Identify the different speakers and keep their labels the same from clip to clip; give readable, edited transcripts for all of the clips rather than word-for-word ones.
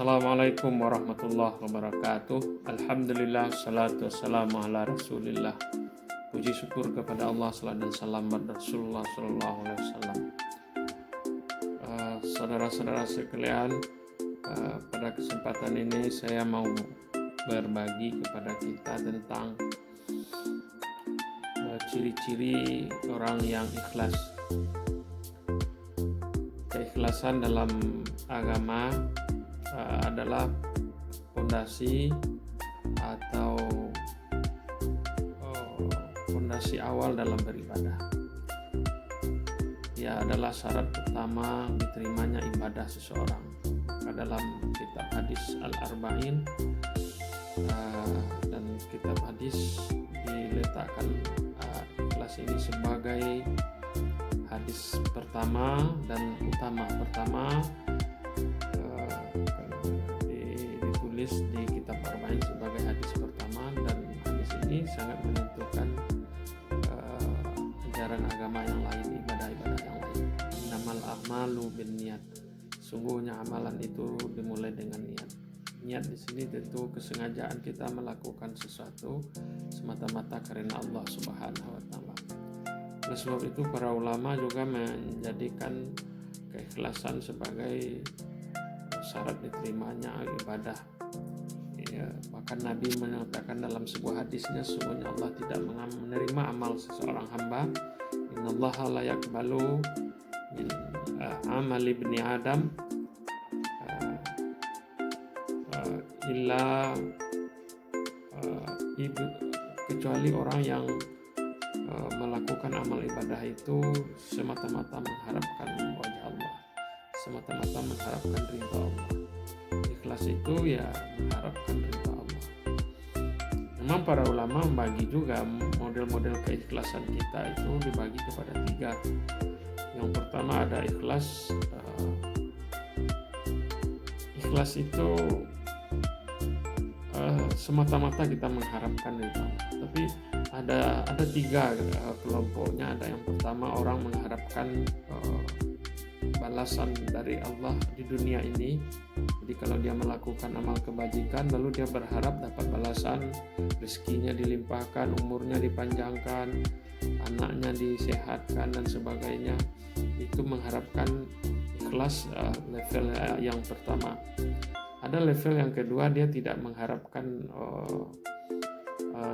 Speaker 1: Assalamualaikum warahmatullahi wabarakatuh. Alhamdulillah, salatu wassalamu ala rasulillah. Puji syukur kepada Allah, salat dan salam pada Rasulullah sallallahu alaihi wasallam. Saudara-saudara sekalian, pada kesempatan ini saya mau berbagi kepada kita tentang ciri-ciri orang yang ikhlas. Keikhlasan dalam agama adalah fondasi atau fondasi awal dalam beribadah. Ia adalah syarat utama diterimanya ibadah seseorang. Dalam kitab hadis Al-Arba'in dan kitab hadis diletakkan ikhlas ini sebagai hadis pertama dan utama. Pertama ditulis di kitab Arba'in sebagai hadis pertama, dan hadis ini sangat menentukan ajaran agama yang lain, ibadah-ibadah yang lain. Innamal a'malu binniyat. Sungguhnya amalan itu dimulai dengan niat. Niat di sini tentu kesengajaan kita melakukan sesuatu semata-mata karena Allah Subhanahu wa taala. Oleh sebab itu para ulama juga menjadikan keikhlasan sebagai syarat diterimanya ibadah. Ya, bahkan Nabi menyatakan dalam sebuah hadisnya, sesungguhnya Allah tidak menerima amal seseorang hamba. Innallaha la yaqbalu min amali ibni Adam illa kecuali orang yang melakukan amal ibadah itu semata-mata mengharapkan wajah Allah, semata-mata mengharapkan ridha Allah. Ikhlas itu ya mengharapkan ridha Allah. Memang para ulama membagi juga model-model keikhlasan kita itu dibagi kepada 3. Yang pertama ada ikhlas. Ikhlas itu semata-mata kita mengharapkan ridha Allah. Tapi ada 3 kelompoknya. Ada yang pertama, orang mengharapkan balasan dari Allah di dunia ini. Jadi kalau dia melakukan amal kebajikan lalu dia berharap dapat balasan, rezekinya dilimpahkan, umurnya dipanjangkan, anaknya disehatkan dan sebagainya. Itu mengharapkan ikhlas, level yang pertama. Ada level yang kedua, dia tidak mengharapkan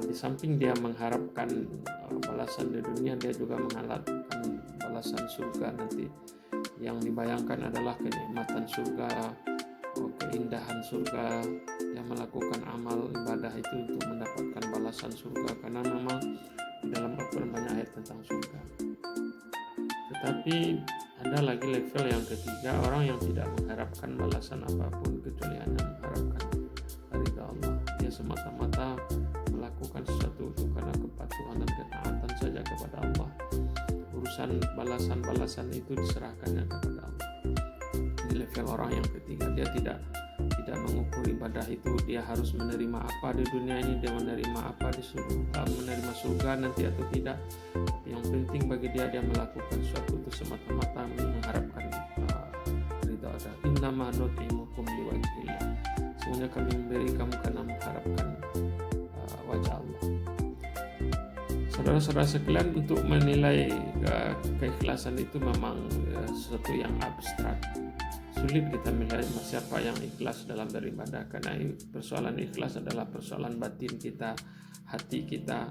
Speaker 1: di samping dia mengharapkan balasan di dunia, dia juga mengharapkan balasan surga nanti. Yang dibayangkan adalah kenikmatan surga, keindahan surga. Yang melakukan amal ibadah itu untuk mendapatkan balasan surga, karena memang di dalam Al-Quran banyak ayat tentang surga. Tetapi ada lagi level yang ketiga, orang yang tidak mengharapkan balasan apapun kecuali hanya mengharapkan ridha Allah. Dia semata-mata melakukan sesuatu itu karena kepatuhan dan ketaatan saja kepada Allah. Urusan balasan-balasan itu diserahkannya kepada Allah. Ini level orang yang ketiga. Dia tidak mengukur ibadah itu dia harus menerima apa di dunia ini, dia menerima apa di surga, menerima surga nanti atau tidak. Tapi yang penting bagi dia melakukan sesuatu itu semata-mata mengharapkan ridha Allah. Innama nut'imukum liwajhillah. Semuanya kami memberi kamu karena mengharapkan wajah Allah. Saudara-saudara sekalian, untuk menilai keikhlasan itu memang sesuatu yang abstrak. Sulit kita menilai siapa yang ikhlas dalam beribadah, karena persoalan ikhlas adalah persoalan batin kita, hati kita,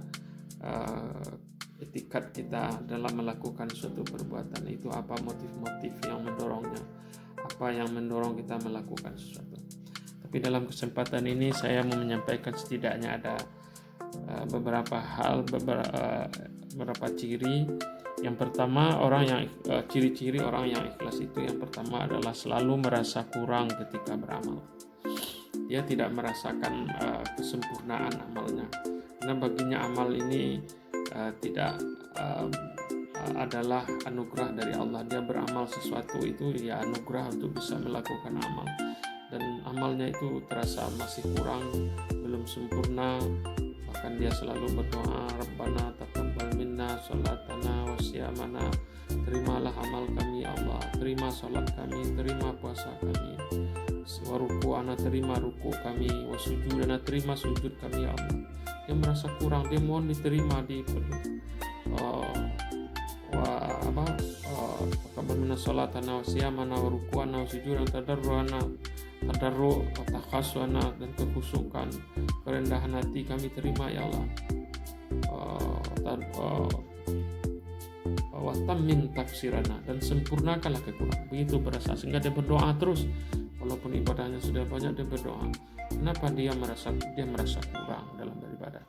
Speaker 1: etikat kita dalam melakukan suatu perbuatan itu. Apa motif-motif yang mendorongnya, apa yang mendorong kita melakukan sesuatu. Tapi dalam kesempatan ini saya mau menyampaikan setidaknya ada beberapa hal, beberapa ciri. Yang pertama, ciri-ciri orang yang ikhlas itu, yang pertama adalah selalu merasa kurang ketika beramal. Dia tidak merasakan kesempurnaan amalnya, karena baginya amal ini tidak adalah anugerah dari Allah. Dia beramal sesuatu itu ya anugerah untuk bisa melakukan amal, dan amalnya itu terasa masih kurang, belum sempurna. Bahkan bahkan dia selalu berdoa, Rabbana taqabbal minna sholatana wa siyamana, terimalah amal kami ya Allah, terima sholat kami, terima puasa kami, wa ruku'ana, terima ruku kami, wa sujudana, terima sujud kami ya Allah. Dia merasa kurang, dia mohon diterima di taqabbal minna sholatana wa siyamana wa ruku'ana wa sujudana tadarruana tadarru wa takhaswana, dan kekhusyukan, kerendahan hati kami terima ya Allah. Wa tammin taksirana, dan sempurnakanlah kekurangan. Begitu berasa, sehingga dia berdoa terus walaupun ibadahnya sudah banyak, dia berdoa. Kenapa? Dia merasa kurang dalam beribadah.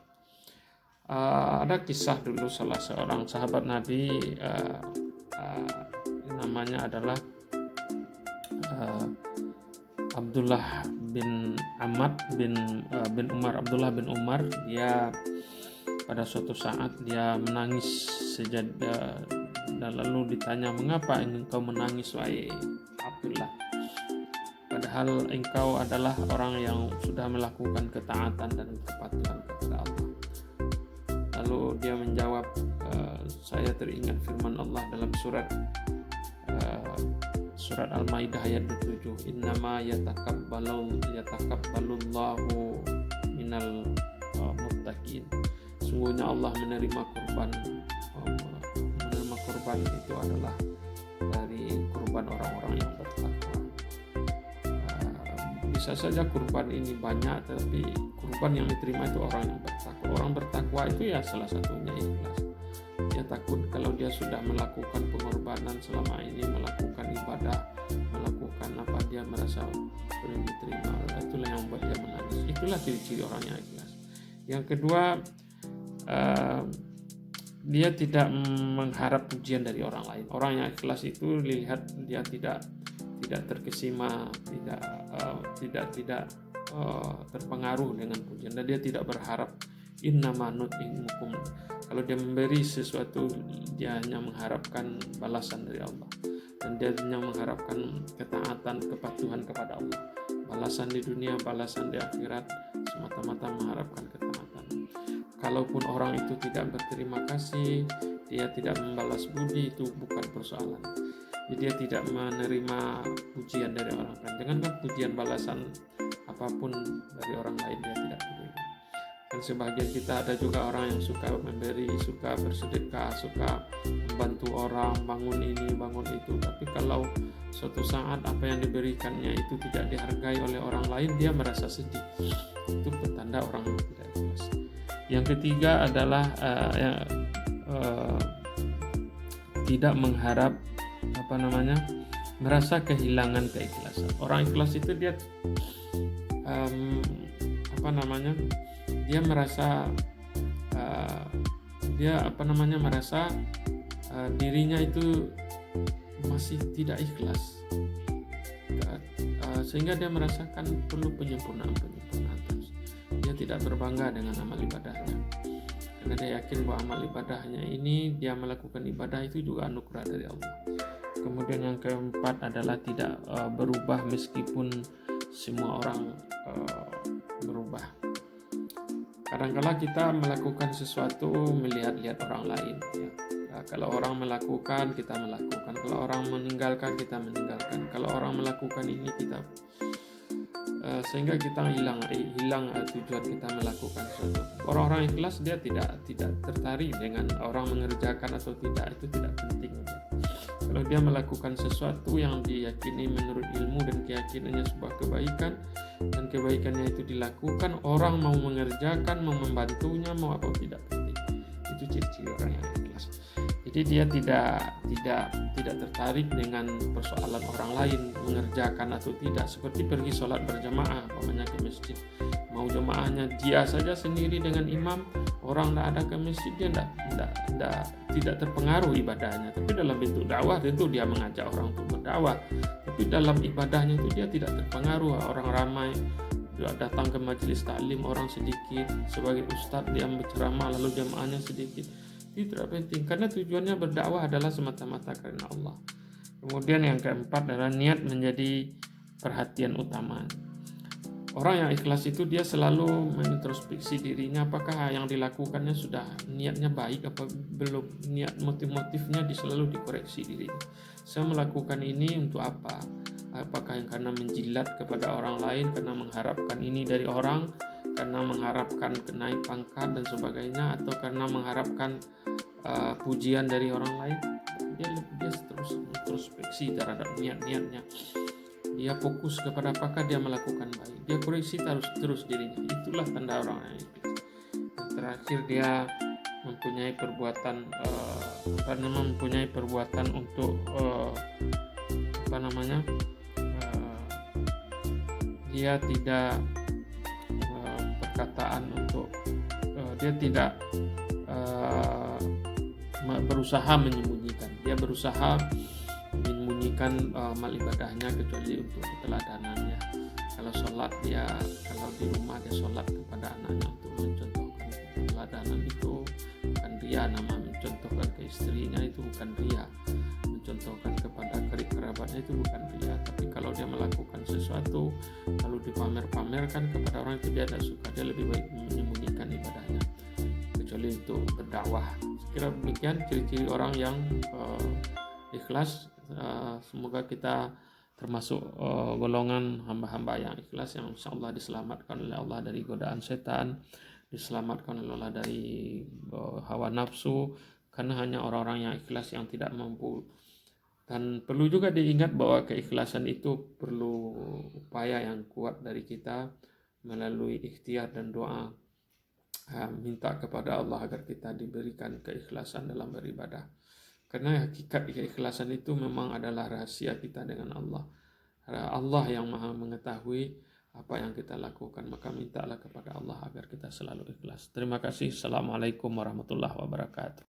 Speaker 1: Ada kisah dulu salah seorang sahabat Nabi, namanya adalah Abdullah bin Ahmad bin Umar. Abdullah bin Umar, dia pada suatu saat dia menangis dan lalu ditanya, mengapa engkau menangis wahai Abdullah, padahal engkau adalah orang yang sudah melakukan ketaatan dan kepatuhan kepada Allah. Lalu dia menjawab, saya teringat firman Allah dalam surat Al-Maidah ayat 7, innama yataqabbalullahu minal muttaqin. Sungguhnya Allah menerima kurban itu adalah dari kurban orang-orang yang bertakwa. Bisa saja kurban ini banyak, tapi kurban yang diterima itu orang yang bertakwa. Orang bertakwa itu ya salah satunya ikhlas. Dia takut kalau dia sudah melakukan pengorbanan selama ini, melakukan ibadah, melakukan apa, dia merasa belum diterima. Itulah yang membuat dia menangis. Itulah ciri-ciri orang yang ikhlas. Yang kedua, dia tidak mengharap pujian dari orang lain. Orang yang ikhlas itu dilihat dia tidak terkesima, tidak terpengaruh dengan pujian, dan dia tidak berharap. Innama nut'imukum, kalau dia memberi sesuatu dia hanya mengharapkan balasan dari Allah, dan dia hanya mengharapkan ketaatan, kepatuhan kepada Allah, balasan di dunia, balasan di akhirat, semata-mata mengharapkan ketaatan. Kalaupun orang itu tidak berterima kasih, dia tidak membalas budi, itu bukan persoalan. Jadi dia tidak menerima pujian dari orang lain. Jangankan pujian, balasan apapun dari orang lain dia tidak peduli. Dan sebagian kita ada juga orang yang suka memberi, suka bersedekah, suka membantu orang, bangun ini, bangun itu. Tapi kalau suatu saat apa yang diberikannya itu tidak dihargai oleh orang lain, dia merasa sedih. Itu petanda orang yang tidak ikhlas. Yang ketiga adalah tidak mengharap merasa kehilangan keikhlasan. Orang ikhlas itu dia dia merasa merasa dirinya itu masih tidak ikhlas, sehingga dia merasakan perlu penyempurnaan terus. Dia tidak berbangga dengan amal ibadahnya, karena dia yakin bahwa amal ibadahnya ini, dia melakukan ibadah itu juga anugerah dari Allah. Kemudian yang keempat adalah tidak berubah meskipun semua orang berubah. Kadang-kala kita melakukan sesuatu melihat-lihat orang lain, ya. Kalau orang melakukan, kita melakukan. Kalau orang meninggalkan, kita meninggalkan. Kalau orang melakukan ini, kita sehingga kita hilang tujuan kita melakukan sesuatu. Orang-orang ikhlas dia tidak tertarik dengan orang mengerjakan atau tidak, itu tidak penting. Kalau dia melakukan sesuatu yang diyakini menurut ilmu dan keyakinannya sebuah kebaikan, dan kebaikannya itu dilakukan, orang mau mengerjakan, mau membantunya, mau apa, tidak penting. Itu ciri-ciri orang yang ikhlas. Jadi dia tidak tertarik dengan persoalan orang lain mengerjakan atau tidak. Seperti pergi sholat berjamaah, umpamanya ke masjid, mau jamaahnya dia saja sendiri dengan imam, orang tidak ada ke masjid, dia tidak terpengaruh ibadahnya. Tapi dalam bentuk dakwah tentu dia mengajak orang untuk berdakwah, tapi dalam ibadahnya itu dia tidak terpengaruh. Orang ramai datang ke majelis taklim, orang sedikit, sebagai ustadz dia berceramah lalu jamaahnya sedikit. Itu tidak penting, karena tujuannya berdakwah adalah semata-mata karena Allah. Kemudian yang keempat adalah niat menjadi perhatian utama. Orang yang ikhlas itu dia selalu mengintrospeksi dirinya, apakah yang dilakukannya sudah niatnya baik apa belum, niat motifnya selalu dikoreksi dirinya. Saya melakukan ini untuk apa? Apakah yang karena menjilat kepada orang lain, karena mengharapkan ini dari orang, karena mengharapkan kenaik pangkat dan sebagainya, atau karena mengharapkan pujian dari orang lain? Dia terus introspeksi terhadap niat-niatnya. Dia fokus kepada apakah dia melakukan baik. Dia koreksi terus dirinya. Itulah tanda orang yang ikhlas. Yang terakhir, dia mempunyai perbuatan untuk dia tidak perkataan untuk dia tidak berusaha menyembunyikan. Dia berusaha menyembunyikan amal ibadahnya kecuali untuk keteladanannya. Kalau sholat, kalau di rumah dia sholat kepada anaknya untuk mencontohkan keteladanan, itu bukan ria. Nama mencontohkan ke istrinya itu bukan ria, mencontohkan kepada kerabatnya itu bukan ria. Tapi kalau dia melakukan sesuatu lalu dipamer-pamerkan kepada orang itu dia tidak suka, dia lebih baik menyembunyikan ibadahnya kecuali untuk berdakwah. Sekira demikian ciri-ciri orang yang ikhlas. Semoga kita termasuk golongan hamba-hamba yang ikhlas, yang insyaallah diselamatkan oleh Allah dari godaan setan, diselamatkan oleh Allah dari hawa nafsu, karena hanya orang-orang yang ikhlas yang tidak mampu. Dan perlu juga diingat bahwa keikhlasan itu perlu upaya yang kuat dari kita melalui ikhtiar dan doa, minta kepada Allah agar kita diberikan keikhlasan dalam beribadah. Karena hakikat keikhlasan itu memang adalah rahasia kita dengan Allah. Allah yang maha mengetahui apa yang kita lakukan, maka mintalah kepada Allah agar kita selalu ikhlas. Terima kasih. Assalamualaikum warahmatullahi wabarakatuh.